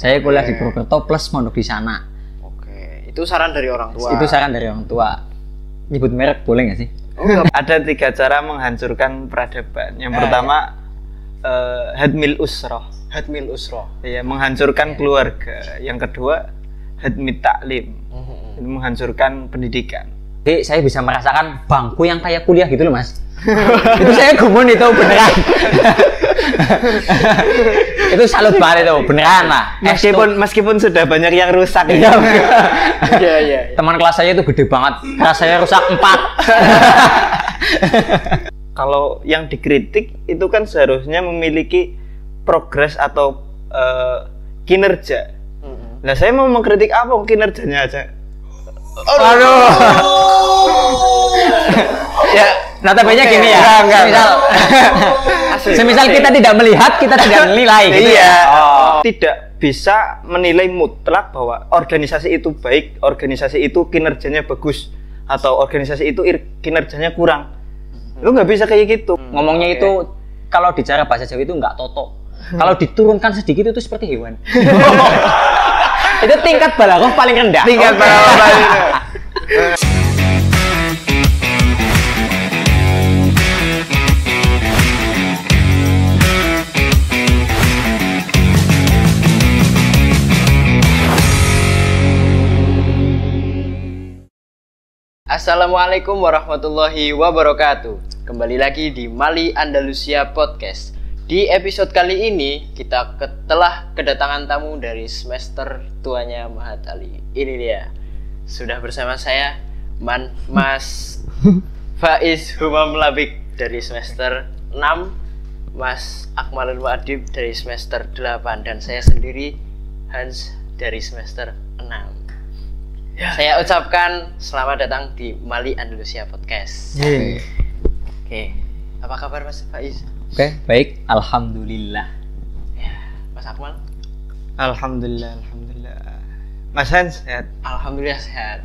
Saya kuliah di Purwokerto plus mondok di sana. Oke, itu saran dari orang tua. Itu saran dari orang tua. Nyebut merek boleh nggak sih? Ada 3 cara menghancurkan peradaban. Yang pertama hadmil usroh. Hadmil usroh. Ya, menghancurkan keluarga. Yang kedua hadmit taklim. Itu menghancurkan pendidikan. Jadi saya bisa merasakan bangku yang kayak kuliah gitu loh mas. Itu saya gumun itu beneran. Itu salut banget itu beneran lah. Meskipun sudah banyak yang rusak. Iya. Teman kelas saya itu gede banget. Kelas saya rusak 4. Kalau yang dikritik itu kan seharusnya memiliki progres atau kinerja. Nah saya mau mengkritik apa kinerjanya aja. Aduh. Ya, notabene gini ya. Semisal kita tidak melihat, kita tidak menilai gitu. Iya. Tidak bisa menilai mutlak bahwa organisasi itu baik, organisasi itu kinerjanya bagus, atau organisasi itu kinerjanya kurang. Lu nggak bisa kayak gitu. Ngomongnya itu kalau di cara bahasa Jawa itu nggak toto. Kalau diturunkan sedikit itu seperti hewan. Itu tingkat balaghah paling rendah. Tingkat balaghah paling rendah. Assalamualaikum warahmatullahi wabarakatuh. Kembali lagi di Mali Andalusia Podcast. Di episode kali ini kita telah kedatangan tamu dari semester tuanya Mahat Ali. Ini dia. Sudah bersama saya Mas Faiz Humam Labik dari semester 6, Mas Akmalul Muadib dari semester 8, dan saya sendiri Hans dari semester 6. Ya. Saya ucapkan selamat datang di Mali Andalusia Podcast. Oke. Apa kabar Mas Faiz? Oke, baik. Alhamdulillah. Ya, Mas Akmal? Alhamdulillah. Mas Hans sehat? Alhamdulillah sehat.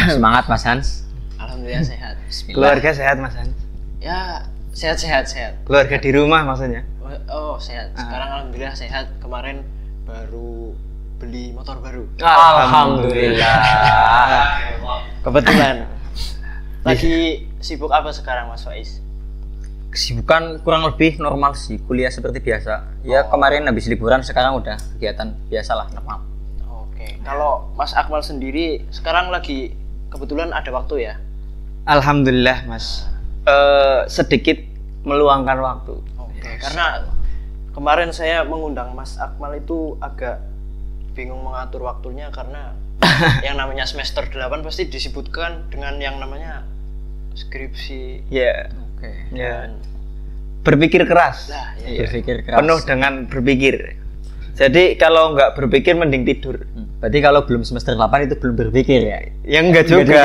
Semangat Mas Hans. Alhamdulillah sehat. Keluarga sehat Mas Hans? Ya, sehat. Keluarga di rumah maksudnya? Oh, sehat. Sekarang alhamdulillah sehat. Kemarin baru beli motor baru. Alhamdulillah. Kebetulan. Lagi sibuk apa sekarang Mas Faiz? Kesibukan kurang lebih normal sih, kuliah seperti biasa. Ya kemarin habis liburan, sekarang udah kegiatan biasalah, normal. Oke. Kalau Mas Akmal sendiri sekarang lagi kebetulan ada waktu ya? Alhamdulillah Mas. Sedikit meluangkan waktu. Oke. Karena kemarin saya mengundang Mas Akmal itu agak bingung mengatur waktunya karena yang namanya semester 8 pasti disebutkan dengan yang namanya skripsi. Ya. Oke. Ya. Berpikir keras. Lah, ya. Berpikir keras. Penuh dengan berpikir. Jadi kalau nggak berpikir mending tidur. Berarti kalau belum semester 8 itu belum berpikir ya? Ya enggak juga.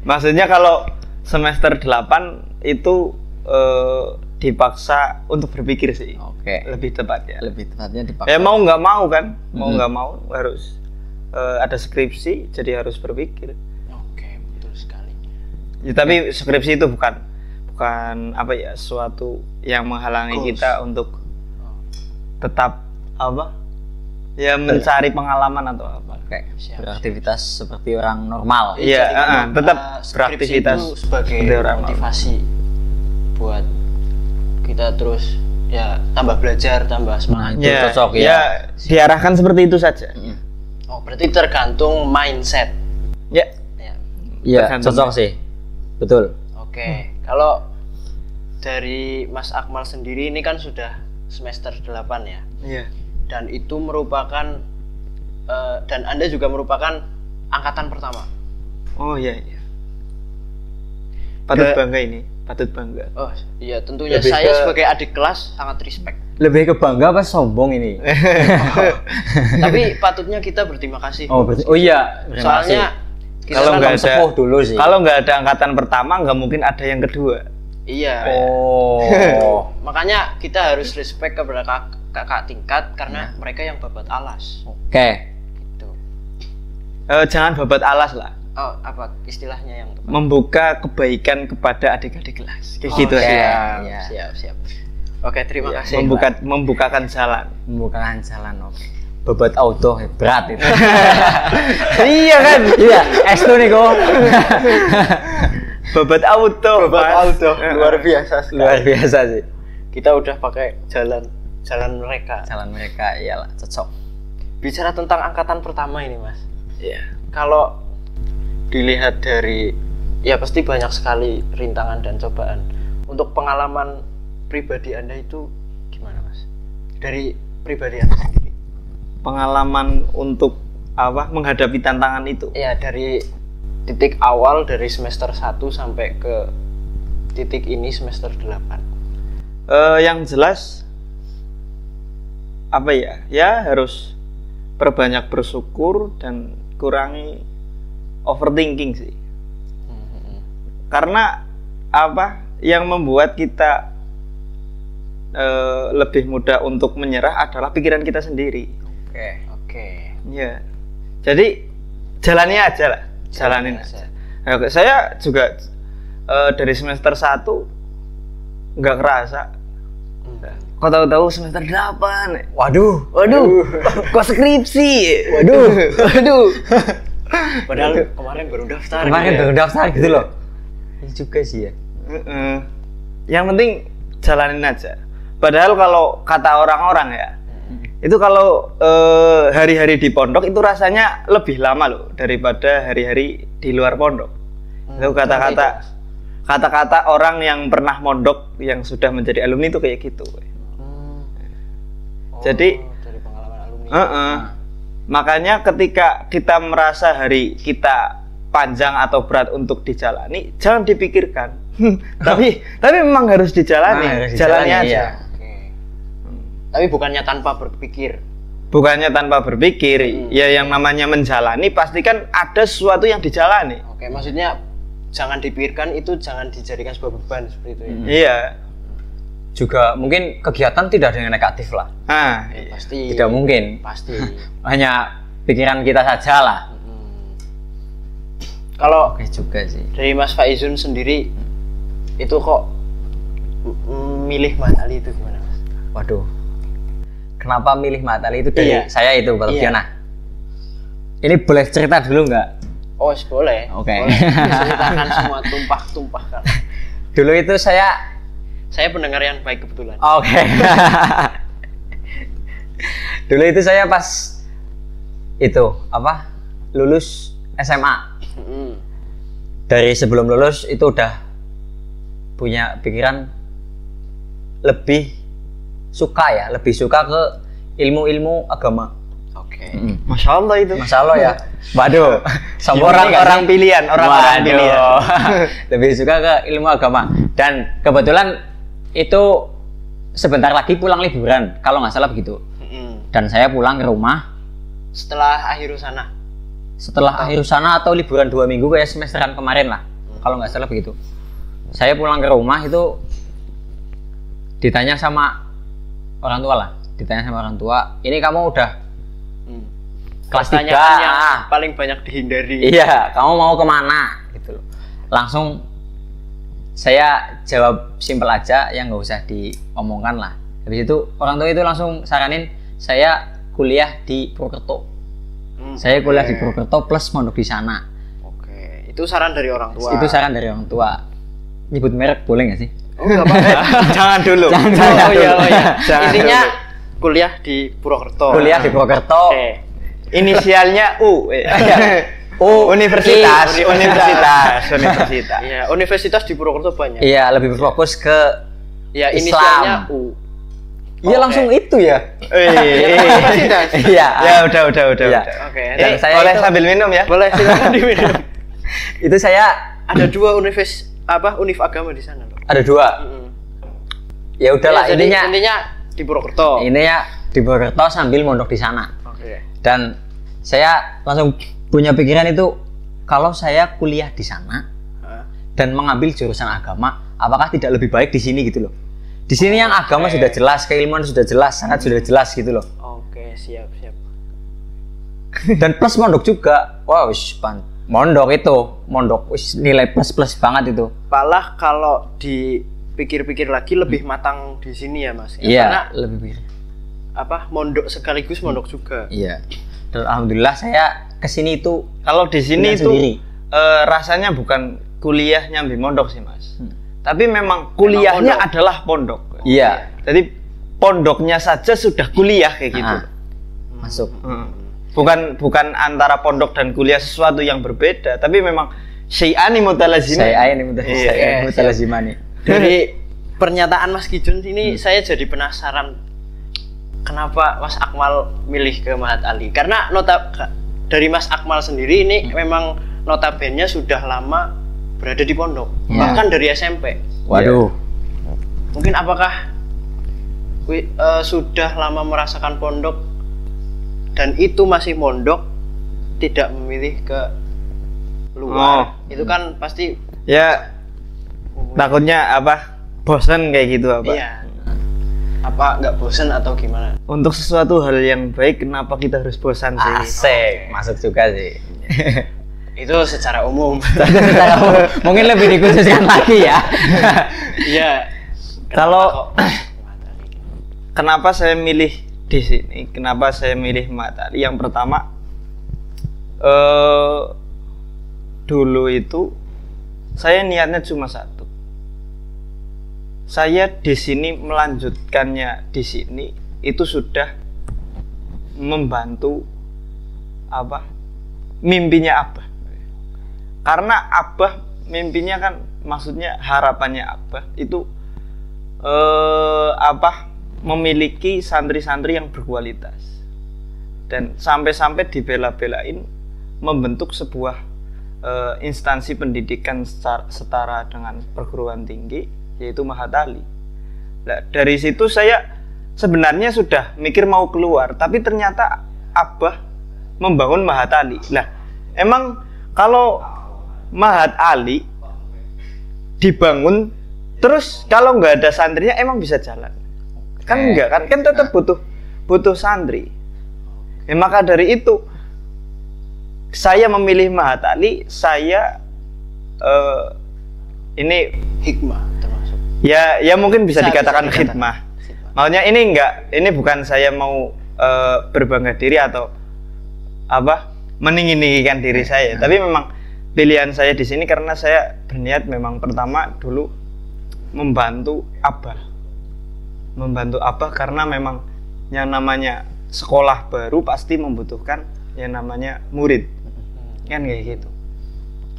Maksudnya kalau semester 8 itu dipaksa untuk berpikir sih. Oke. Lebih tepat ya. Lebih tepatnya dipaksa. Ya mau nggak mau kan? Mau nggak mau harus ada skripsi, jadi harus berpikir. Oke, betul sekali. Ya, tapi skripsi itu bukan apa ya, suatu yang menghalangi kita untuk tetap apa? Ya mencari pengalaman atau apa. Oke. Beraktivitas seperti orang normal. Iya, tetap beraktivitas itu sebagai motivasi buat kita terus ya tambah belajar, tambah semangat. Itu cocok ya. Ya, diarahkan seperti itu saja. Oh, berarti tergantung mindset. Ya. Iya, cocok sih. Betul. Oke. Kalau dari Mas Akmal sendiri ini kan sudah semester 8 ya. Iya. Dan itu merupakan dan Anda juga merupakan angkatan pertama. Oh iya. Patut bangga ini, patut bangga. Oh iya, tentunya saya sebagai adik kelas sangat respect. Lebih ke bangga apa sombong ini? Tapi patutnya kita berterima kasih. Oh iya. Soalnya kalau nggak ada sepuh dulu sih. Kalau nggak ada angkatan pertama, nggak mungkin ada yang kedua. Iya. Oh. Makanya kita harus respect kepada kakak tingkat karena mereka yang babat alas. Oke. Gitu. Jangan babat alas lah. Oh, apa istilahnya yang tepat? Membuka kebaikan kepada adik-adik kelas. Kayak gitu siap. sih. Siap. Oke, terima kasih. Membukakan jalan. Membukakan jalan, oke. Bobot auto berat itu. Iya kan? Iya, S2 nih kok. Bobot auto. Luar biasa sekali. Luar biasa sih. Kita udah pakai jalan mereka. Jalan mereka iyalah cocok. Bicara tentang angkatan pertama ini, Mas. Iya. Kalau dilihat dari ya pasti banyak sekali rintangan dan cobaan. Untuk pengalaman pribadi Anda itu gimana, Mas? Dari pribadi Anda sendiri. Pengalaman untuk apa? Menghadapi tantangan itu. Ya, dari titik awal dari semester 1 sampai ke titik ini semester 8. Yang jelas apa ya? Ya harus perbanyak bersyukur dan kurangi overthinking sih. Karena apa yang membuat kita lebih mudah untuk menyerah adalah pikiran kita sendiri. Oke. Ya. Jadi jalani aja lah, jalanin aja. Oke, saya juga dari semester 1 nggak kerasa. Kok tahu-tahu semester 8. Waduh. Kok skripsi. Waduh. Padahal kemarin baru daftar. Baru daftar gitu loh. Ini juga sih ya. Yang penting jalanin aja. Padahal kalau kata orang-orang ya, itu kalau hari-hari di pondok itu rasanya lebih lama loh daripada hari-hari di luar pondok. Itu kata-kata orang yang pernah mondok yang sudah menjadi alumni itu kayak gitu. Jadi dari pengalaman alumni. Makanya ketika kita merasa hari kita panjang atau berat untuk dijalani, jangan dipikirkan. tapi memang harus dijalani. Jalani aja. Iya. Tapi bukannya tanpa berpikir. Bukannya tanpa berpikir, ya yang namanya menjalani pasti kan ada sesuatu yang dijalani. Oke, maksudnya jangan dipikirkan itu jangan dijadikan sebuah beban seperti itu ya. Iya. Juga mungkin kegiatan tidak ada yang negatif lah. Ya, pasti. Tidak mungkin. Pasti. Hanya Pikiran kita saja lah. Kalau Oke juga sih. dari Mas Faizun sendiri itu kok milih Matali itu gimana, Mas? Waduh. Kenapa milih Matali itu dari Iya. saya itu, Bapak Iya. Fiona? Ini boleh cerita dulu nggak? Oh, boleh. Oke. Boleh. Diceritakan semua tumpah-tumpah kan. Dulu itu saya Pendengar yang baik kebetulan. Oke. Dulu itu saya pas itu apa? Lulus SMA. Dari sebelum lulus itu udah punya pikiran lebih suka ke ilmu-ilmu agama. Oke. Masya Allah itu. Masya Allah ya. Waduh, Orang-orang pilihan, orang-orang Waduh. pilihan. Lebih suka ke ilmu agama. Dan kebetulan itu sebentar lagi pulang liburan, kalau nggak salah begitu. Dan saya pulang ke rumah Setelah akhir sana. setelah akhir sana atau liburan 2 minggu kayak semesteran kemarin lah, kalau nggak salah begitu. Saya pulang ke rumah itu ditanya sama orang tua, ini kamu udah kelas 3 Pertanyaan yang paling banyak dihindari. Iya, kamu mau kemana gitu loh. Langsung saya jawab simpel aja, yang nggak usah diomongkan lah. Habis itu orang tua itu langsung saranin saya kuliah di Purwokerto. Saya kuliah di Purwokerto plus mondok di sana. Oke, itu saran dari orang tua. Itu saran dari orang tua. Nyebut merek boleh nggak sih? Oh, nggak apa-apa. Jangan dulu. Oh iya. Jangan Intinya kuliah di Purwokerto. Kuliah di Purwokerto. Oke. Inisialnya U. Universitas. Iya, universitas di Purwokerto banyak. Iya, lebih berfokus ke Ya, Islam. inisialnya U. Iya, Oke. langsung itu ya. Universitas. Iya. Ya udah. Iya. Oke. Dan saya Boleh itu- sambil minum ya? Boleh silakan diminum. Itu saya Ada 2 univ agama di sana loh. ada 2. Ya udahlah, Ya, jadi intinya di Purwokerto. ini ya di Purwokerto sambil mondok di sana. Oke. Dan saya langsung punya pikiran itu, kalau saya kuliah di sana dan mengambil jurusan agama, apakah tidak lebih baik di sini gitu loh. Di sini yang agama sudah jelas, keilmuan sudah jelas, sangat sudah jelas gitu loh. Oke, siap. Dan plus mondok juga. Wow, mondok wis nilai plus banget itu. Malah kalau di pikir-pikir lagi lebih matang di sini ya Mas. Iya, Karena lebih pikir. mondok sekaligus mondok juga. Iya. Dan alhamdulillah saya kesini itu Kalau di sini dengan itu sendiri. rasanya bukan kuliah nyambi mondok sih Mas. Tapi memang kuliahnya pondok. adalah pondok. Iya. Jadi pondoknya saja sudah kuliah kayak gitu. Ah, masuk. Bukan antara pondok dan kuliah sesuatu yang berbeda, tapi memang syai'ani mutalazimani. Saya ini mudah Iya, saya siap. mutalazimani. Dari pernyataan Mas Kijun ini saya jadi penasaran kenapa Mas Akmal milih ke Mahat Ali. Karena dari Mas Akmal sendiri ini memang notabene sudah lama berada di pondok, Iya. bahkan dari SMP. Waduh. Mungkin apakah sudah lama merasakan pondok dan itu masih mondok, tidak memilih ke luar? Itu kan pasti Ya takutnya apa? Bosan kayak gitu apa? iya. Apa nggak bosan atau gimana? Untuk sesuatu hal yang baik kenapa kita harus bosan sih? Asik, masuk juga sih. Itu secara umum. Mungkin lebih dikhususkan lagi ya. Iya. Kalau kenapa saya milih di sini? Kenapa saya milih Mahat Ali? Yang pertama, dulu itu saya niatnya cuma satu. Saya di sini melanjutkannya di sini itu sudah membantu apa? Mimpinya Abah. Karena Abah mimpinya kan, maksudnya harapannya Abah itu memiliki santri-santri yang berkualitas dan sampai-sampai dibela-belain membentuk sebuah instansi pendidikan setara dengan perguruan tinggi, yaitu Mahat Ali. Nah, dari situ saya sebenarnya sudah mikir mau keluar, tapi ternyata Abah membangun Mahat Ali. Nah, emang kalau Mahat Ali dibangun terus kalau nggak ada santrinya emang bisa jalan? Kan enggak kan tetap butuh santri. Ya, maka dari itu saya memilih Mahat Ali. Saya ini Hikmah termasuk. ya mungkin bisa dikatakan dikatakan. khidmah. Maksudnya ini bukan saya mau berbangga diri atau apa meninggi-ninggikan diri saya, tapi memang pilihan saya di sini karena saya berniat memang pertama dulu membantu Abah karena memang yang namanya sekolah baru pasti membutuhkan yang namanya murid, kan kayak gitu.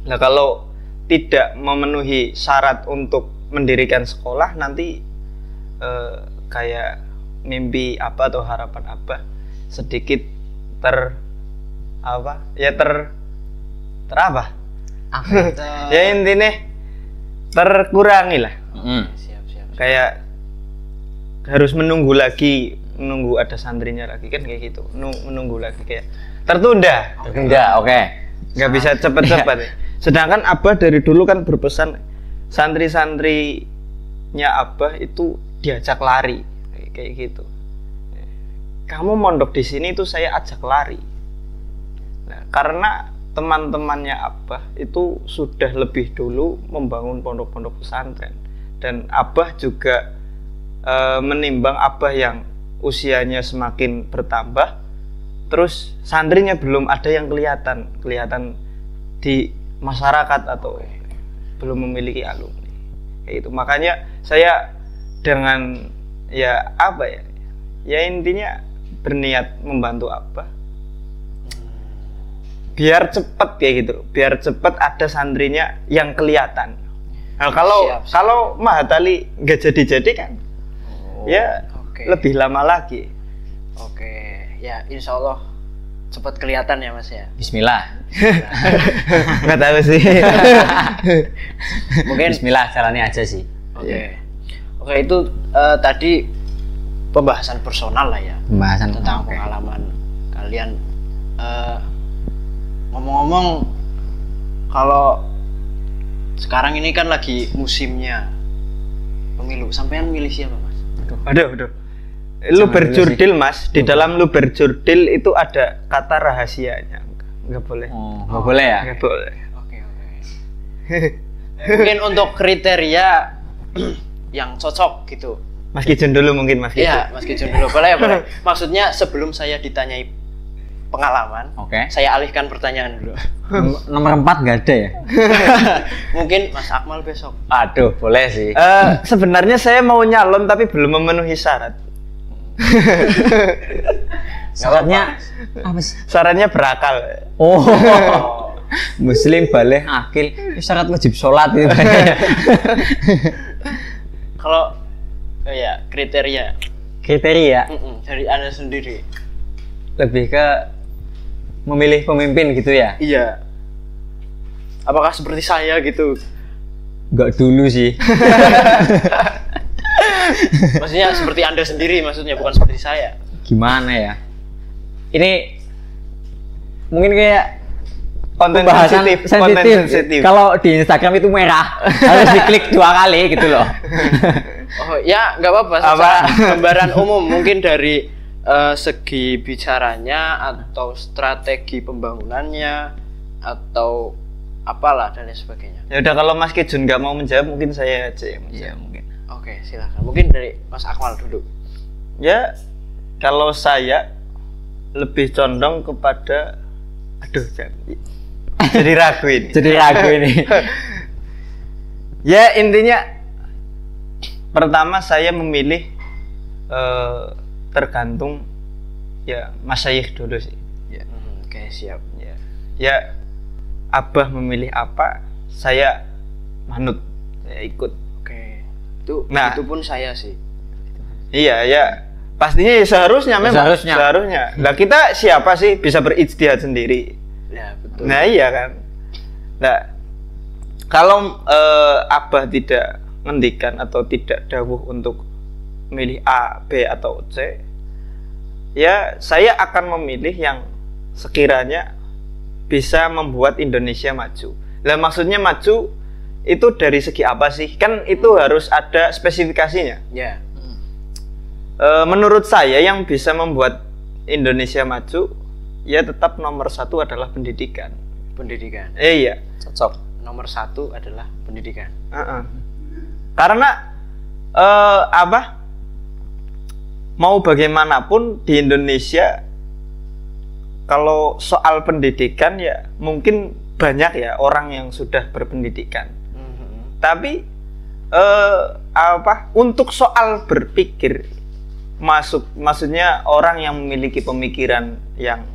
Nah, kalau tidak memenuhi syarat untuk mendirikan sekolah, nanti kayak mimpi Abah atau harapan Abah sedikit ter apa ya intinya terkurangi lah. Siap. Kayak harus menunggu ada santrinya lagi, kan kayak gitu. Menunggu lagi kayak tertunda. Oke. Nggak bisa cepet-cepet. Sedangkan Abah dari dulu kan berpesan santri-santrinya Abah itu diajak lari kayak gitu. Kamu mondok di sini itu saya ajak lari. Nah, karena teman-temannya Abah itu sudah lebih dulu membangun pondok-pondok pesantren, dan Abah juga menimbang Abah yang usianya semakin bertambah, terus santrinya belum ada yang kelihatan di masyarakat atau belum memiliki alumni kayak itu. Makanya saya dengan ya intinya berniat membantu Abah biar cepet kayak gitu, biar cepet ada santrinya yang kelihatan. Nah, kalau Mahat Ali nggak jadi kan, lebih lama lagi. Oke, ya insya Allah cepat kelihatan ya Mas ya. Bismillah. Nggak tahu sih. Mungkin Bismillah, jalani aja sih. Oke, itu tadi pembahasan personal lah ya. Pembahasan tentang pengalaman kalian. Ngomong-ngomong, kalau sekarang ini kan lagi musimnya pemilu, sampean milih siapa Mas? Aduh. Lu berjurdil Mas, di dalam lu berjurdil itu ada kata rahasianya. Nggak boleh. Nggak boleh ya? Oke. Mungkin untuk kriteria yang cocok gitu. Mas Kijun dulu mungkin Mas Kijun. Iya, Mas Kijun dulu. Boleh, boleh. Maksudnya sebelum saya ditanyai pengalaman, Oke. saya alihkan pertanyaan dulu. Nomor 4 nggak ada ya? Mungkin Mas Akmal besok. Aduh, boleh sih. Sebenarnya saya mau nyalon tapi belum memenuhi syarat. Syaratnya apa sih? Syaratnya berakal. Oh. Muslim balik akil. Ini syarat wajib sholat itu. Kalau ya kriteria Kriteria dari Anda sendiri. lebih ke memilih pemimpin gitu ya? Iya. Apakah seperti saya gitu? Enggak dulu sih. Maksudnya seperti Anda sendiri, maksudnya bukan seperti saya. Gimana ya? Ini mungkin kayak Konten pembahasan sensitif. sensitif. Kalau di Instagram itu merah, harus diklik 2 kali gitu loh. Oh ya, nggak apa-apa. Secara gambaran umum mungkin dari segi bicaranya atau strategi pembangunannya atau apalah dan lain sebagainya. Ya udah kalau Mas Kijun nggak mau menjawab mungkin saya aja yang Iya menjawab. mungkin. Oke, silakan. Mungkin dari Mas Akmal dulu. Ya kalau saya lebih condong kepada jadi ragu ini. Jadi ragu ini. Ya intinya pertama saya memilih tergantung ya masyayikh dulu sih. Ya. Oke, siap. Ya Abah memilih apa, saya manut, saya ikut. Oke. Nah. Itu pun saya sih. Iya ya. Pastinya ya seharusnya memang. Seharusnya. Nah kita siapa sih bisa berijtihad sendiri? Ya, betul. Nah iya kan. Nah kalau Abah tidak ngendikan atau tidak dawuh untuk memilih A, B atau C, ya saya akan memilih yang sekiranya bisa membuat Indonesia maju. Lah maksudnya maju itu dari segi apa sih? Kan itu harus ada spesifikasinya. Ya. Menurut saya yang bisa membuat Indonesia maju ya tetap nomor 1 adalah pendidikan. Pendidikan. Iya. Cocok. Nomor 1 adalah pendidikan. Karena mau bagaimanapun di Indonesia kalau soal pendidikan ya mungkin banyak ya orang yang sudah berpendidikan. Tapi untuk soal berpikir maksudnya orang yang memiliki pemikiran yang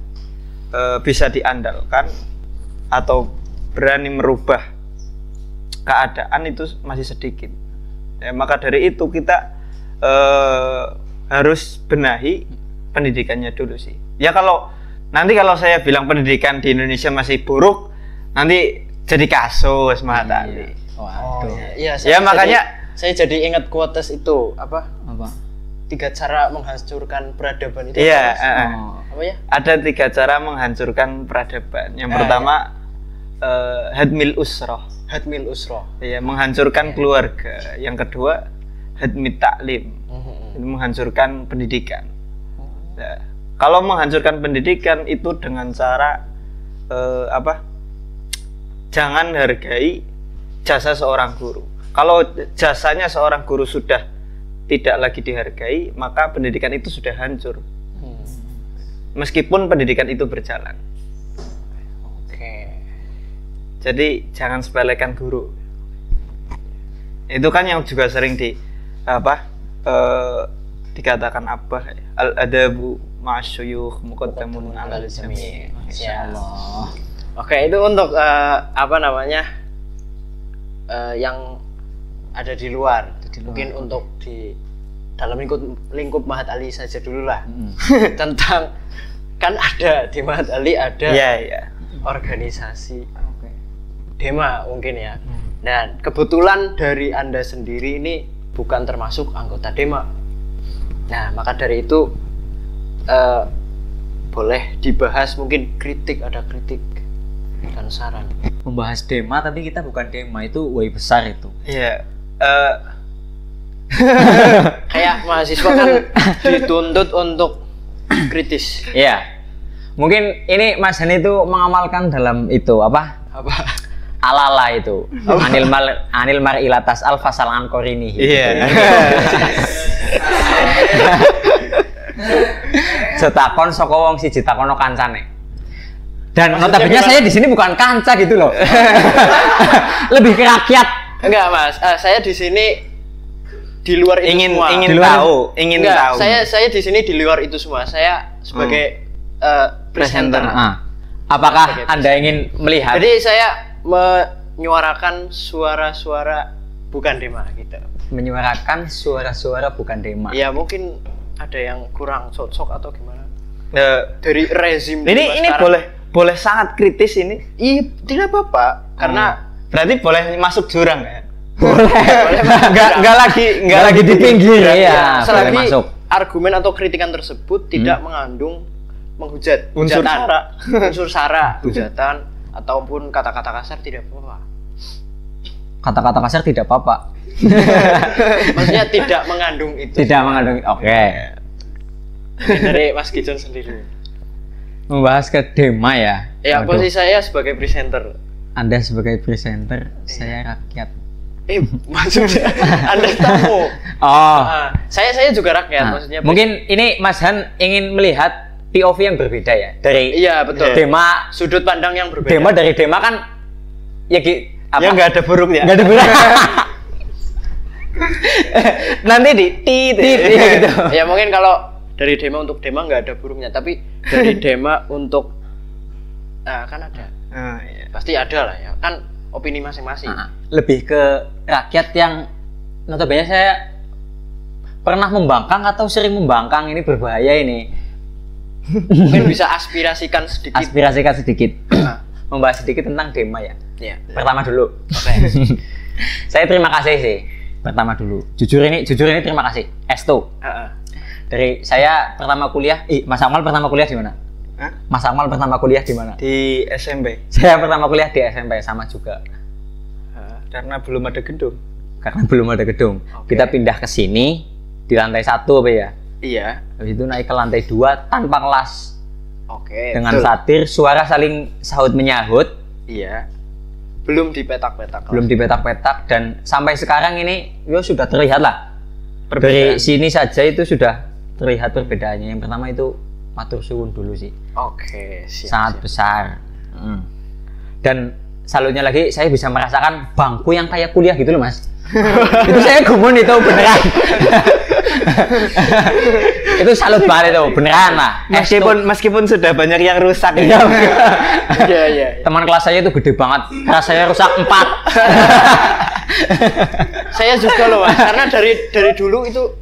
bisa diandalkan atau berani merubah keadaan itu masih sedikit. Ya, maka dari itu kita harus benahi pendidikannya dulu sih. Ya kalau saya bilang pendidikan di Indonesia masih buruk, nanti jadi kasus Mahatali. Waduh. Iya, Ya makanya saya jadi ingat quotes itu Apa? 3 cara menghancurkan peradaban itu. iya, Apa ya? ada 3 cara menghancurkan peradaban. Yang pertama hadmil usroh. Hadmil usroh. Ya, menghancurkan keluarga. Yang kedua hadmit taklim. Menghancurkan pendidikan. Nah, kalau menghancurkan pendidikan itu dengan cara jangan hargai jasa seorang guru. Kalau jasanya seorang guru sudah tidak lagi dihargai, maka pendidikan itu sudah hancur. Meskipun pendidikan itu berjalan. Oke. Jadi jangan sepelekan guru. Itu kan yang juga sering dikatakan al-adabu ma'asyuyukh muqaddamun 'alal jami'. Insyaallah. Oke, itu untuk yang ada di luar. Mungkin untuk di dalam lingkup Mahat Ali saja dulu lah. Tentang kan ada di Mahat Ali ada organisasi Dema mungkin ya. Dan kebetulan dari Anda sendiri ini bukan termasuk anggota Dema. Nah, maka dari itu boleh dibahas, mungkin ada kritik dan saran. Membahas Dema tapi kita bukan Dema, itu way besar itu. Iya. Kayak mahasiswa kan dituntut untuk kritis. Iya. Mungkin ini Mas Hani itu mengamalkan dalam itu apa? alala itu. Anil mar ilatas al fasal an korini. Iya. Setakon saka wong siji takono kancane. Dan notabene saya di sini bukan kanca gitu loh. Lebih ke rakyat. Enggak, Mas. Saya di sini di luar itu semua. Ingin Enggak, tahu. Saya di sini di luar itu semua. Saya sebagai presenter. Apakah Sebagai Anda ingin melihat? Jadi saya menyuarakan suara-suara bukan Dema gitu. Menyuarakan suara-suara bukan Dema. Ya mungkin ada yang kurang cocok atau gimana. Dari rezim Ini sekarang. boleh sangat kritis ini. Iya, tidak apa-apa karena Berarti boleh masuk jurang ya? Boleh. Enggak lagi di pinggir ya. Boleh selagi masuk. argumen atau kritikan tersebut tidak mengandung menghujat Unsur hujatan, sara. unsur sara, hujatan ataupun kata-kata kasar tidak apa-apa. Kata-kata kasar tidak apa-apa. Maksudnya tidak mengandung itu. Tidak mengandung. Oke. Mungkin dari Mas Gijon sendiri. Membahas ke Dema ya. Ya, Waduh. posisi saya sebagai presenter. Anda sebagai presenter, saya rakyat. Maksudnya Anda tamu. Oh. Saya juga rakyat, Nah, maksudnya. mungkin ini Mas Han ingin melihat POV yang berbeda ya dari Iya, betul. Dema. Sudut pandang yang berbeda. Dema dari Dema kan ya apa? Ya nggak ada buruknya. Nggak ada buruk. Nanti di tit ya gitu. Ya mungkin kalau dari Dema untuk Dema nggak ada buruknya, tapi dari Dema untuk kan ada. Iya. Pasti ada lah ya. Kan opini masing-masing. Nah, lebih ke rakyat yang notabene saya pernah membangkang atau sering membangkang, ini berbahaya ini. Mungkin bisa aspirasikan sedikit. Aspirasikan sedikit. Membahas sedikit tentang Dema ya. Iya. Pertama dulu. Oke. Saya terima kasih sih. Pertama dulu. Jujur ini terima kasih. Esto. Dari saya pertama kuliah, Mas Akmal pertama kuliah di mana? Hah? Mas Akmal pertama kuliah di mana? Di SMP. Saya pertama kuliah di SMP sama juga. Karena belum ada gedung. Karena belum ada gedung. Oke. Kita pindah ke sini di lantai 1 apa ya? Iya. Habis itu naik ke lantai 2 tanpa kelas. Oke. Dengan betul. satir, suara saling sahut menyahut. Iya. Belum dipetak-petak. Belum dipetak-petak dan sampai sekarang ini ya sudah terlihat lah. Perbedaan. Dari sini saja itu sudah terlihat perbedaannya. Yang pertama itu matur suwun dulu sih. Oke, siap. Sangat besar. Dan salutnya lagi saya bisa merasakan bangku yang kayak kuliah gitu loh Mas. Itu saya gumun itu beneran. Itu salut banget itu beneran lah. Meskipun sudah banyak yang rusak. Iya. Iya. Teman kelas saya itu gede banget. Kelas saya rusak 4. Saya juga loh Mas, karena dari dulu itu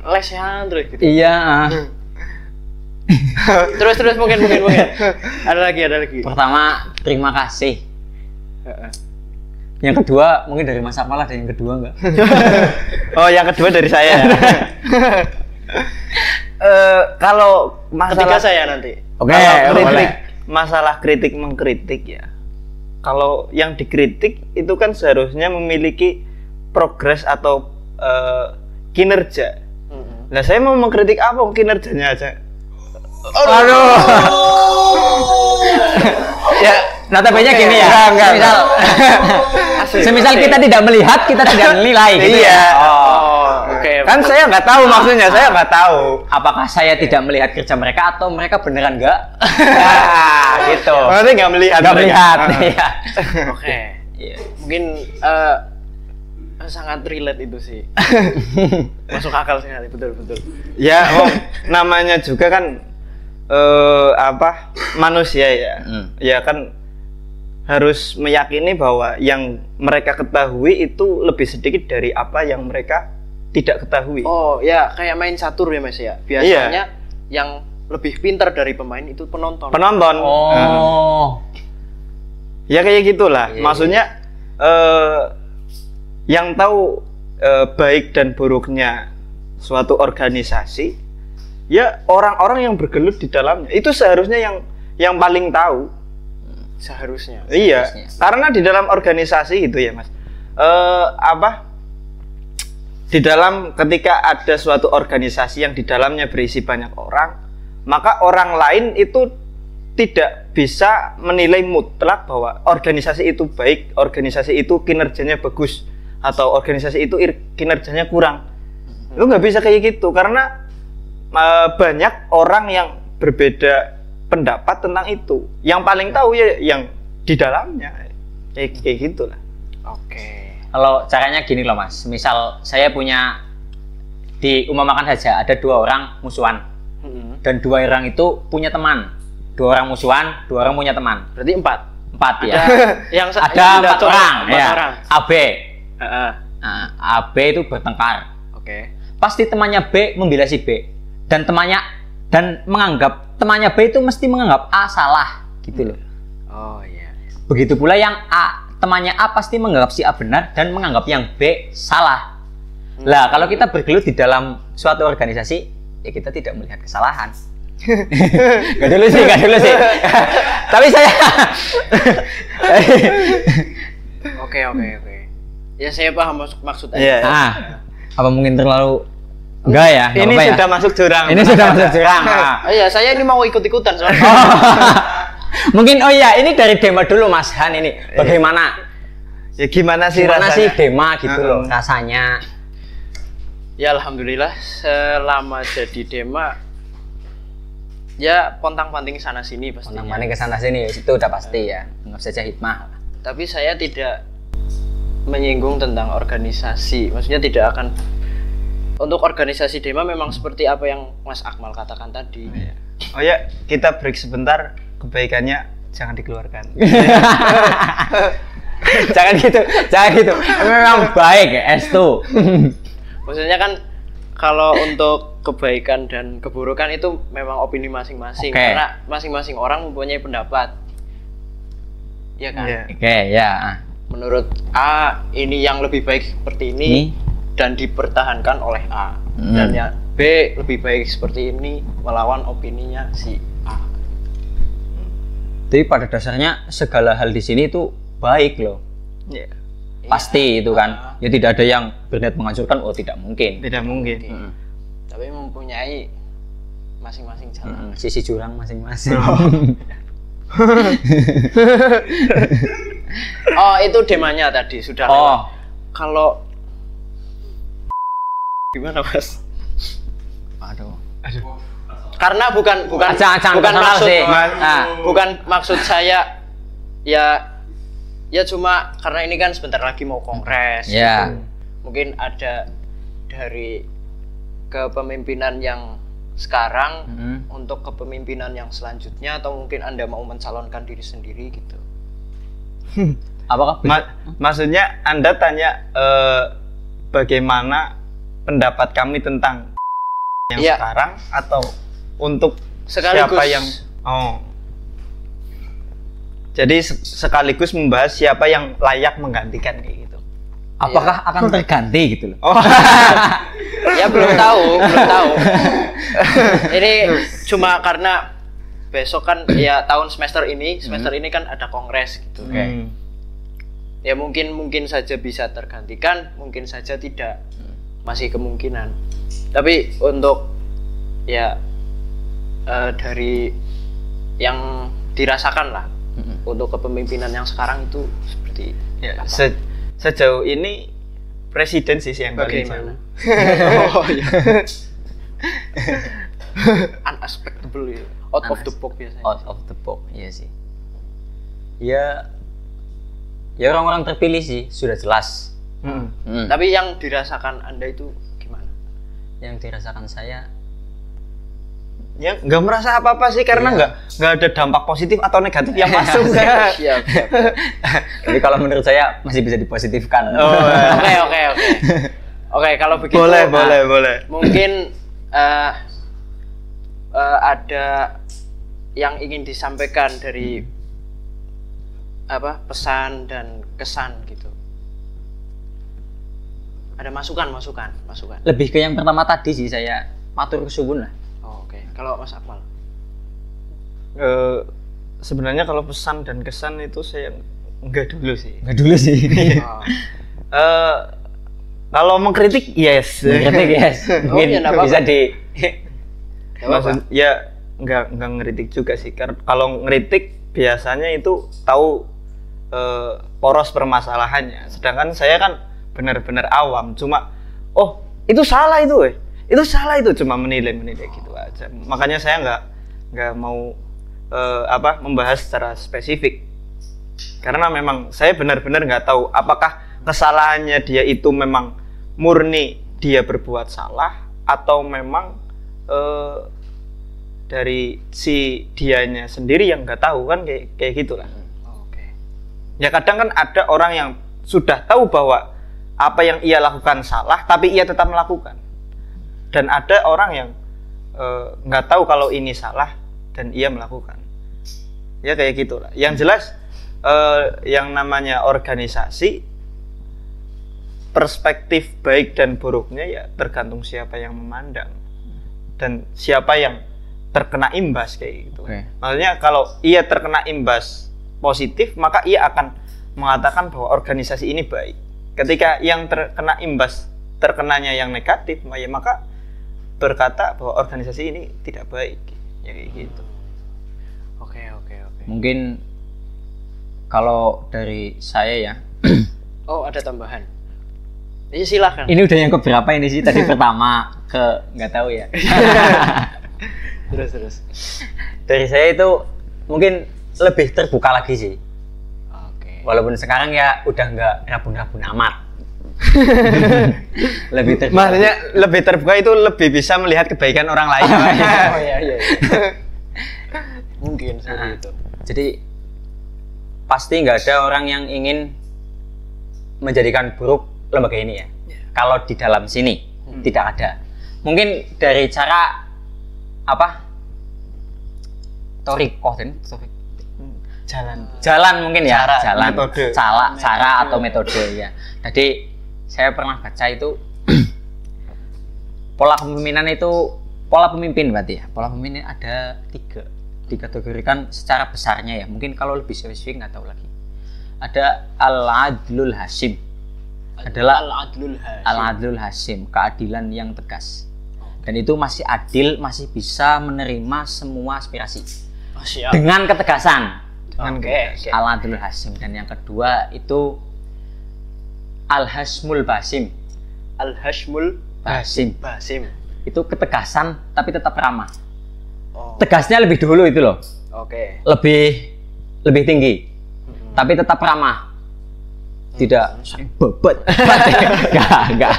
lesehan terus gitu. Iya. Terus mungkin. Ada lagi. Pertama, terima kasih. Yang kedua, mungkin dari Mas Akmal ada yang kedua enggak? Oh, yang kedua dari saya. Kalau Ketiga masalah saya nanti. Oke, kalau kritik, boleh. masalah kritik mengkritik ya. Kalau yang dikritik itu kan seharusnya memiliki progres atau kinerja. Nah, saya mau mengkritik apa kinerjanya aja. Aduh. Ya, notabene gini ya. Enggak. Semisal kita tidak melihat, kita tidak menilai gitu Iya. ya. Oke. Kan saya nggak tahu maksudnya, saya nggak tahu. Apakah saya tidak melihat kerja mereka atau mereka beneran enggak? Nah, gitu. Maksudnya nggak melihat. Enggak melihat. Ah. Iya. Oke. Iya. Mungkin sangat relate itu sih. Masuk akal sekali, betul. Ya, namanya juga kan manusia ya. Ya kan harus meyakini bahwa yang mereka ketahui itu lebih sedikit dari apa yang mereka tidak ketahui. Oh ya, kayak main catur ya Mas ya. Biasanya yang lebih pintar dari pemain itu penonton. Oh. Ya kayak gitulah. Iya. Maksudnya yang tahu baik dan buruknya suatu organisasi ya orang-orang yang bergelut di dalamnya. Itu seharusnya yang paling tahu. Seharusnya. Iya, karena di dalam organisasi itu ya Mas, di dalam ketika ada suatu organisasi yang di dalamnya berisi banyak orang, maka orang lain itu tidak bisa menilai mutlak bahwa organisasi itu baik, organisasi itu kinerjanya bagus, atau organisasi itu kinerjanya kurang. Lu nggak bisa kayak gitu karena banyak orang yang berbeda pendapat tentang itu. Yang paling tahu ya yang di dalamnya, kayak gitulah. Oke. Kalau caranya gini loh Mas, misal saya punya diumpamakan saja ada 2 orang musuhan dan 2 orang itu punya teman, 2 orang musuhan, 2 orang punya teman. Berarti 4 ya. Ada 4 orang, 4 ya. orang. AB. Nah, AB itu bertengkar. Oke. Pasti temannya B membela si B dan menganggap temannya B itu mesti menganggap A salah gitu loh. Oh iya. Begitu pula yang temannya A pasti menganggap si A benar dan menganggap yang B salah. Lah kalau kita bergelut di dalam suatu organisasi, ya kita tidak melihat kesalahan. Gak dulu sih. Tapi saya Oke. Ya saya paham maksudnya. Iya. Apa mungkin terlalu enggak ya? Ini sudah masuk jurang. Ini sudah masuk jurang. Oh iya, saya ini mau ikut-ikutan soalnya. Mungkin ini dari Dema dulu Mas Han ini. Bagaimana? Ya gimana sih Gimana rasanya? sih Dema gitu loh rasanya? Ya alhamdulillah selama jadi Dema ya pontang-panting sana sini pastinya. Pontang-panting ke sana sini itu udah pasti ya. Anggap saja hikmah. Tapi saya tidak menyinggung tentang organisasi. Maksudnya tidak akan untuk organisasi Dema memang seperti apa yang Mas Akmal katakan tadi. Oh ya, kita break sebentar. Kebaikannya jangan dikeluarkan. Jangan gitu. Memang baik ya, Estu. Maksudnya kan kalau untuk kebaikan dan keburukan itu memang opini masing-masing. Oke. Karena masing-masing orang mempunyai pendapat. Iya kan? Iya. Oke, ya. Menurut A ini yang lebih baik seperti ini dan dipertahankan oleh A. Dan yang B lebih baik seperti ini melawan opininya si A. Tapi pada dasarnya segala hal di sini itu baik loh. Ya, Pasti itu kan. Ya tidak ada yang berniat menghancurkan, tidak mungkin. tidak mungkin. Tapi mempunyai masing-masing jalan. Sisi jurang masing-masing. Oh, itu Demanya tadi sudah lewat. Kalau gimana, Mas? Aduh. Karena bukan Jangan maksud sih. bukan maksud saya ya cuma karena ini kan sebentar lagi mau kongres. Ya. Gitu. Mungkin ada dari kepemimpinan yang sekarang untuk kepemimpinan yang selanjutnya atau mungkin Anda mau mencalonkan diri sendiri gitu. Apakah Maksudnya Anda tanya bagaimana pendapat kami tentang yang sekarang atau untuk sekaligus siapa yang jadi sekaligus membahas siapa yang layak menggantikan kayak gitu. apakah akan terganti gitu loh? Ya belum tahu. Ini cuma karena besok kan ya semester ini kan ada kongres gitu. Ya mungkin saja bisa tergantikan, mungkin saja tidak. Masih kemungkinan. Tapi untuk ya dari yang dirasakan lah untuk kepemimpinan yang sekarang itu seperti sejauh ini presiden sih yang paling jauh. Oh iya. Unexpectable ya. Out of the box biasanya. Out of the box, iya sih. Ya orang-orang terpilih sih sudah jelas. Tapi yang dirasakan Anda itu gimana? Yang dirasakan saya ya nggak merasa apa-apa sih karena nggak ada dampak positif atau negatif yang masuk. Siap. Jadi kalau menurut saya masih bisa dipositifkan. Oke, kalau begitu boleh. Mungkin ada yang ingin disampaikan dari pesan dan kesan gitu. Ada masukan. Lebih ke yang pertama tadi sih, saya matur kesuwun lah. Oke. Kalau Mas Akmal? Sebenarnya kalau pesan dan kesan itu saya enggak dulu sih. Kalau mengkritik yes. Mungkin ya, bisa di Maksud, ya nggak ngeritik juga sih. Kalau ngeritik biasanya itu tahu poros permasalahannya. Sedangkan saya kan benar-benar awam, cuma oh itu salah itu salah itu, cuma menilai gitu aja. Makanya saya nggak mau membahas secara spesifik, karena memang saya benar-benar nggak tahu apakah kesalahannya dia itu memang murni dia berbuat salah atau memang dari si dianya sendiri yang nggak tahu, kan kayak gitulah. Ya kadang kan ada orang yang sudah tahu bahwa apa yang ia lakukan salah, tapi ia tetap melakukan. Dan ada orang yang nggak tahu kalau ini salah dan ia melakukan. Ya kayak gitulah. Yang jelas yang namanya organisasi, perspektif baik dan buruknya ya tergantung siapa yang memandang dan siapa yang terkena imbas kayak gitu. Maksudnya kalau ia terkena imbas positif, maka ia akan mengatakan bahwa organisasi ini baik. Ketika yang terkena imbas terkenanya yang negatif, maka berkata bahwa organisasi ini tidak baik. Ya kayak gitu. Oke. Mungkin kalau dari saya ya. Oh, ada tambahan. Ini silakan. Ini udah yang keberapa ini sih? Tadi pertama ke nggak tahu ya. Terus. Dari saya itu mungkin lebih terbuka lagi sih. Oke. Walaupun sekarang ya udah nggak rabun-rabun amat. Lebih terbuka. Maksudnya lebih terbuka itu lebih bisa melihat kebaikan orang lain. Oh iya. Mungkin seperti itu. Jadi pasti nggak ada orang yang ingin menjadikan buruk lembaga ini ya. Kalau di dalam sini tidak ada. Mungkin dari cara torikoh dan jalan mungkin ya, jalan metode. cara atau metode ya. Jadi saya pernah baca itu pola pemimpin berarti ya. Pola pemimpin ada 3 dikategorikan secara besarnya ya. Mungkin kalau lebih spesifik nggak tahu lagi. Ada al-adlul hasim. Adalah al-adlul hasim, keadilan yang tegas. Dan itu masih adil, masih bisa menerima semua aspirasi. Dengan ketegasan. Al-adlul hasim. Dan yang kedua itu al-hasmul basim. Al-hasmul basim. Itu ketegasan tapi tetap ramah. Tegasnya lebih dulu itu loh. Oke. Lebih tinggi. Tapi tetap ramah. Tidak bobot. Enggak.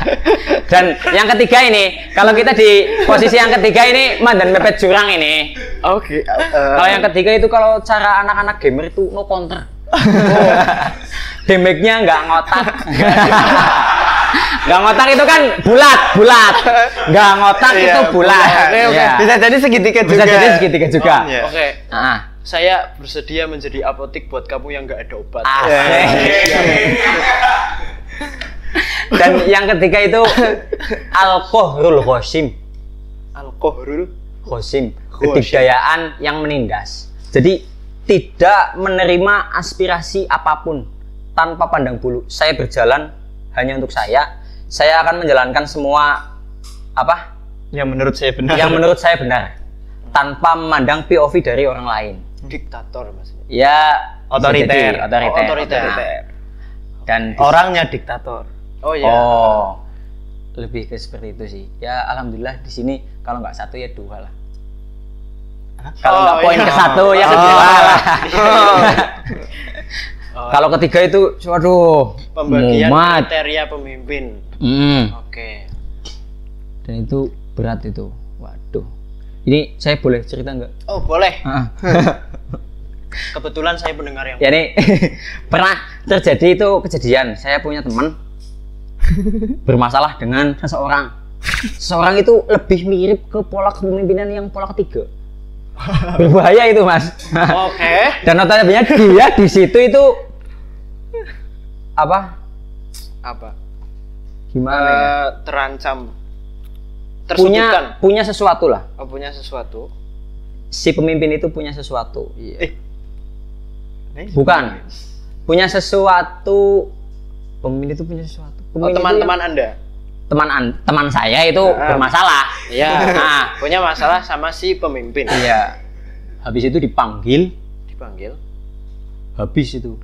Dan yang ketiga ini, kalau kita di posisi yang ketiga ini mandan mepet jurang ini. Oke. Kalau yang ketiga itu kalau cara anak-anak gamer itu no counter. Damage-nya nggak ngotak. Nggak ngotak itu kan bulat. Nggak ngotak itu bulat. Oke. Ya. Bisa jadi segitiga juga. Oke. Saya bersedia menjadi apotik buat kamu yang nggak ada obat. Dan yang ketiga itu al-qahrul ghasim. Al-qahrul ghasim, kedikdayaan yang menindas. Jadi tidak menerima aspirasi apapun tanpa pandang bulu. Saya berjalan hanya untuk saya akan menjalankan semua yang menurut saya benar. Tanpa memandang POV dari orang lain. Diktator maksudnya. Ya, otoriter. Dan orangnya diktator. Oh iya. Lebih ke seperti itu sih. Ya alhamdulillah di sini kalau nggak 1 ya 2 lah. Kalau nggak poin ke 1 ya ke 2 lah. Kalau ketiga itu, waduh, pembagian kriteria pemimpin. Oke. Dan itu berat itu. Waduh. Ini saya boleh cerita nggak? Oh boleh. Kebetulan saya pendengar yang. Ya ini pernah terjadi itu kejadian. Saya punya teman bermasalah dengan seseorang. Seseorang itu lebih mirip ke pola kepemimpinan yang pola ketiga. Berbahaya itu mas. Oke. Dan notabene dia di situ itu apa? Gimana ya? Terancam. Punya sesuatu lah. Oh, punya sesuatu. Si pemimpin itu punya sesuatu. Iya. Bukan. Punya sesuatu. Pemimpin itu punya sesuatu. Teman-teman Anda. teman saya itu bermasalah. Iya. Nah, Punya masalah sama si pemimpin. iya. Habis itu dipanggil, habis itu.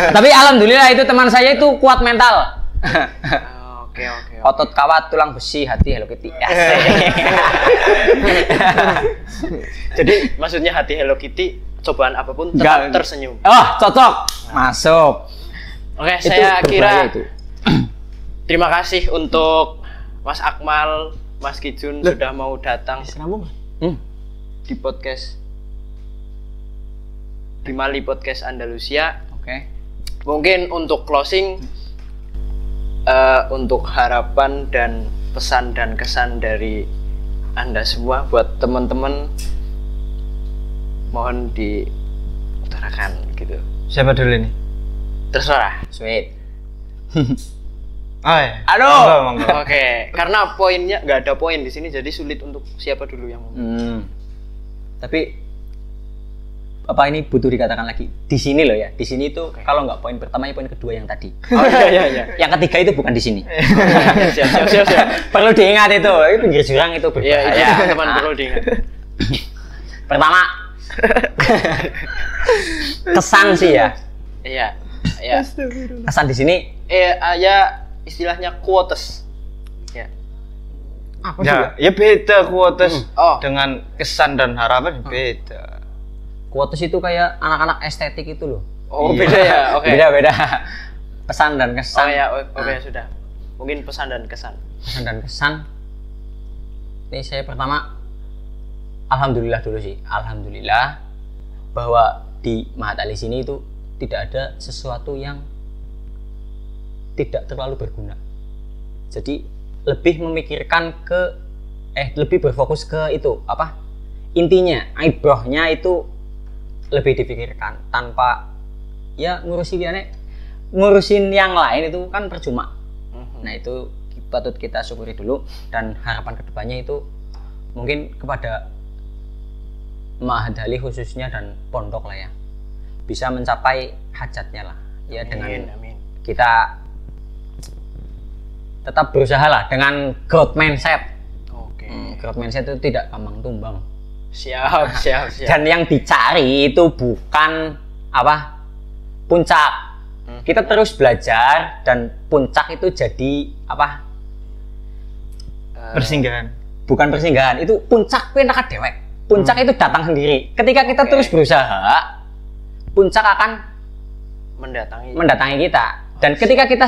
Tapi alhamdulillah itu teman saya itu kuat mental. Oke. Otot kawat, tulang besi, hati Hello Kitty. Jadi maksudnya hati Hello Kitty, cobaan apapun tetap tersenyum. Oh, cocok. Masuk. Oke, Itu saya berbahaya kira itu. terima kasih untuk Mas Akmal, Mas Kijun sudah mau datang di podcast di Mali Podcast Andalusia. Oke. Mungkin untuk closing, untuk harapan dan pesan dan kesan dari Anda semua buat teman-teman, mohon diutarakan gitu. Siapa dulu ini? Terserah. Sweet. Oh, ya. Aduh. Monggo. Oke, karena poinnya nggak ada poin di sini, jadi sulit untuk siapa dulu yang ngomong. Tapi apa ini butuh dikatakan lagi di sini loh ya. Di sini itu kalau nggak poin pertama, poin kedua yang tadi. Oh iya. Yang ketiga itu bukan di sini. Siap. Perlu diingat itu. Ini pinggir jurang itu Iya, berbahaya. teman-teman perlu diingat. Pertama, kesan sih ya. Iya. Kesan di sini. Ya istilahnya quotes. Ya. Apa sih ya? Ya beda quotes Oh. dengan kesan dan harapan beda. Quotes itu kayak anak-anak estetik itu loh. Oh, beda ya. Oke. Beda. Pesan dan kesan. Oh ya, oke sudah. Mungkin pesan dan kesan. Pesan dan kesan. Ini saya pertama, alhamdulillah dulu sih. Alhamdulillah bahwa di Mahat Ali sini itu tidak ada sesuatu yang tidak terlalu berguna. Jadi lebih memikirkan lebih berfokus ke itu apa? Intinya, ibrahnya itu lebih dipikirkan tanpa ya ngurusin yang lain itu kan percuma. Nah, itu patut kita syukuri dulu, dan harapan kedepannya itu mungkin kepada Mahat Ali khususnya dan pondok lah ya, bisa mencapai hajatnya lah ya. Dengan kita tetap berusaha lah dengan growth mindset. Growth mindset itu tidak gampang tumbang. Siap. Dan yang dicari itu bukan apa puncak. Kita terus belajar dan puncak itu jadi apa? Persinggahan. Bukan persinggahan, itu puncak kuwi nek dewek. Puncak itu datang sendiri. Ketika kita terus berusaha, puncak akan mendatangi kita. Dan ketika kita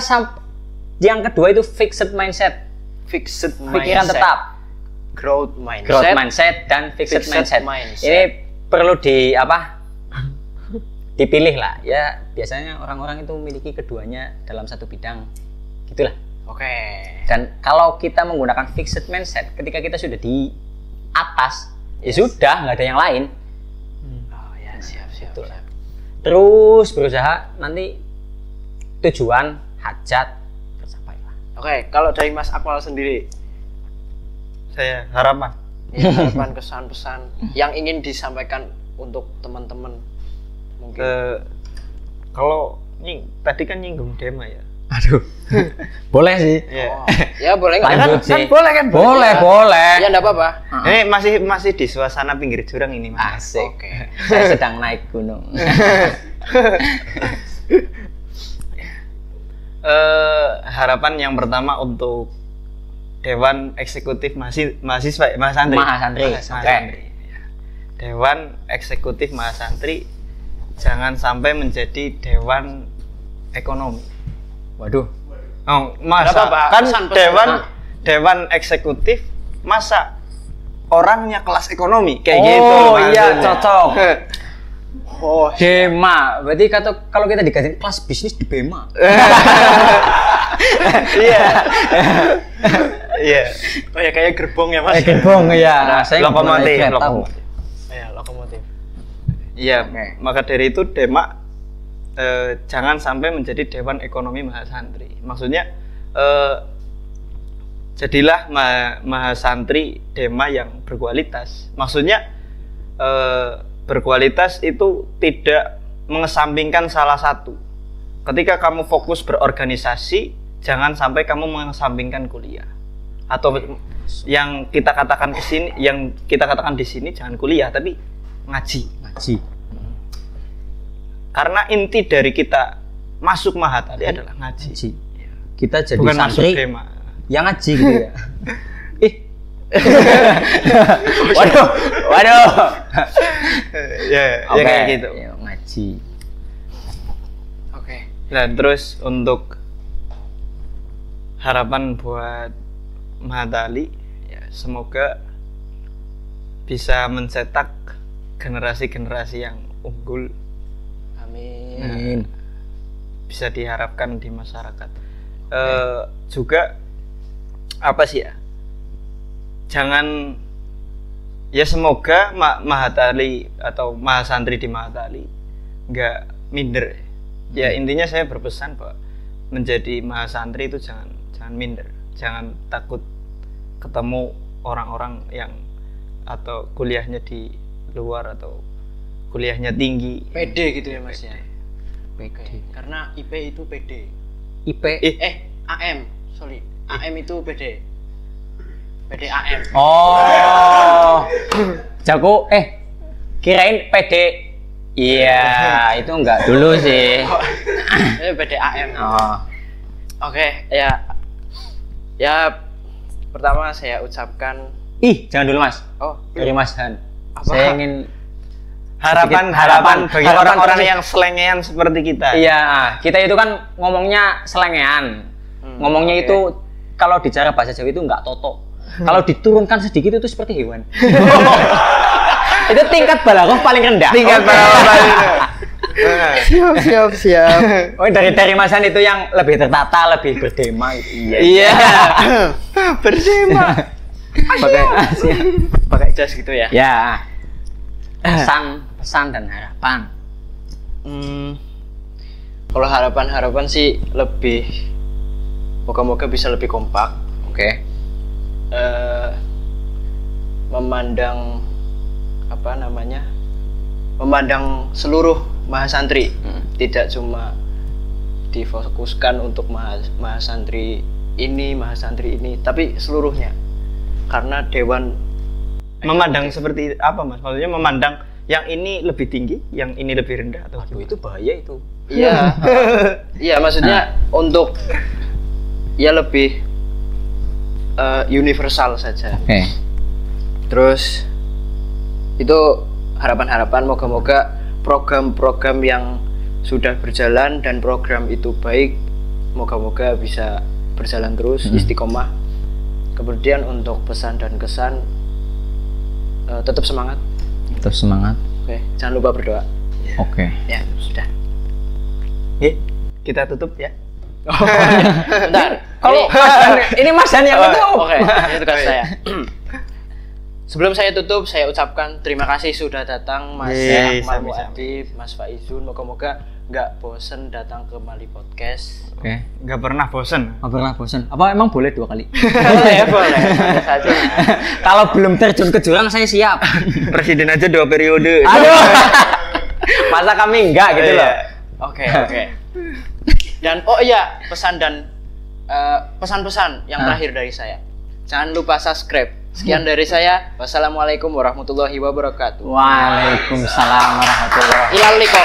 yang kedua itu fixed mindset. Pikiran tetap. Growth mindset dan fixed mindset. Ini perlu dipilih lah ya. Biasanya orang-orang itu memiliki keduanya dalam satu bidang gitulah. Oke. Dan kalau kita menggunakan fixed mindset, ketika kita sudah di atas, ya sudah, nggak ada yang lain. Oh ya, siap. Terus berusaha, nanti tujuan hajat tercapai lah. Oke, kalau dari Mas Akmal sendiri, Saya harapan. ya, harapan, kesan, pesan yang ingin disampaikan untuk teman-teman mungkin. Kalau tadi kan nyinggung Dema ya. Aduh, boleh sih. Oh, ya boleh nggak? Lanjut sih. Kan boleh kan? Boleh. Ya nggak apa-apa. Ini masih di suasana pinggir jurang ini, Mas. Asik. Oke. Saya sedang naik gunung. Harapan yang pertama untuk Dewan Eksekutif Mahasiswa Mahasantri. Mahasantri. Dewan Eksekutif Mahasantri jangan sampai menjadi Dewan Ekonomi. Waduh. Oh, masa Nggak apa-apa, kan pesan. Dewan Eksekutif masa orangnya kelas ekonomi kayak Oh, gitu. iya, maksudnya. cocok. Oh, Dema, berarti kalau kita dikasih kelas bisnis di Bema. Iya. Iya. Oh ya kayak gerbong ya Mas. Gerbong ya. Saya Lokomotif. Ya, lokomotif. Iya, Oke. maka dari itu Demak jangan sampai menjadi Dewan Ekonomi Mahasantri. Maksudnya jadilah mahasantri Dema yang berkualitas. Maksudnya berkualitas itu tidak mengesampingkan salah satu. Ketika kamu fokus berorganisasi, jangan sampai kamu mengesampingkan kuliah. Atau yang kita katakan di sini jangan kuliah tapi ngaji. Karena inti dari kita masuk Mahatali adalah ngaji. Kita jadi bukan masuk santri Dema. yang ngaji gitu ya. Waduh. Ya Oke, kayak gitu. ya, ngaji. Oke. Dan terus untuk harapan buat Mahatali, ya semoga bisa mencetak generasi-generasi yang unggul. Amin. Bisa diharapkan di masyarakat. Juga apa sih ya? Jangan ya semoga Mahatali atau mahasantri di Mahatali nggak minder. Ya intinya saya berpesan bahwa menjadi mahasantri itu jangan minder, jangan takut ketemu orang-orang yang atau kuliahnya di luar atau kuliahnya tinggi. PD gitu ya Mas ya. PD. Karena IP itu PD. IP. AM. Sorry. AM itu PD. PDAM. Oh. Jago kirain PD. Iya, itu enggak dulu sih. PDAM. Oh. Oke, ya pertama saya ucapkan Jangan dulu Mas. oh, Dari Mas Han. Apa? Saya ingin harapan bagi harapan orang-orang terus- yang selengean seperti kita. Iya, kita itu kan ngomongnya selengean. Ngomongnya oke. itu kalau bicara bahasa Jawa itu enggak toto. Kalau diturunkan sedikit itu seperti hewan. Itu tingkat balaghah paling rendah. Tingkat balaghah. Siap. Oh, dari Mas Han itu yang lebih tertata, lebih berdema gitu. Iya. Bersama. Pakai jas gitu ya. Ya. Pesan dan harapan. Kalau harapan sih lebih moga-moga bisa lebih kompak. Oke. Memandang memandang seluruh mahasantri, tidak cuma difokuskan untuk mahasantri ini, tapi seluruhnya. Karena dewan Memandang seperti apa Mas? Maksudnya memandang yang ini lebih tinggi, yang ini lebih rendah atau gimana? Itu bahaya itu. Iya. Iya, maksudnya untuk ya lebih universal saja. Oke. Terus itu harapan-harapan moga-moga program-program yang sudah berjalan dan program itu baik, moga-moga bisa berjalan terus istiqomah. Kemudian untuk pesan dan kesan tetap semangat. Tetap semangat. Oke, jangan lupa berdoa. Oke. Ya, sudah. Kita tutup ya. Bentar. Kalau ini Mas Han yang tutup. Oke, ini tugas saya. Sebelum saya tutup, saya ucapkan terima kasih sudah datang Mas Akmal Muadib, Mas Faizun. Moga-moga nggak bosen datang ke Mali Podcast. Oke. Nggak pernah bosen. Nggak pernah bosan. Apa emang boleh 2 kali? Boleh saja. Kalau belum terjun ke jurang saya siap. Presiden aja 2 periode. Aduh. Masa kami enggak gitu loh. Oke. Dan pesan-pesan yang terakhir dari saya. Jangan lupa subscribe. Sekian dari saya. Wassalamualaikum warahmatullahi wabarakatuh. Waalaikumsalam warahmatullahi. Ilal liqa.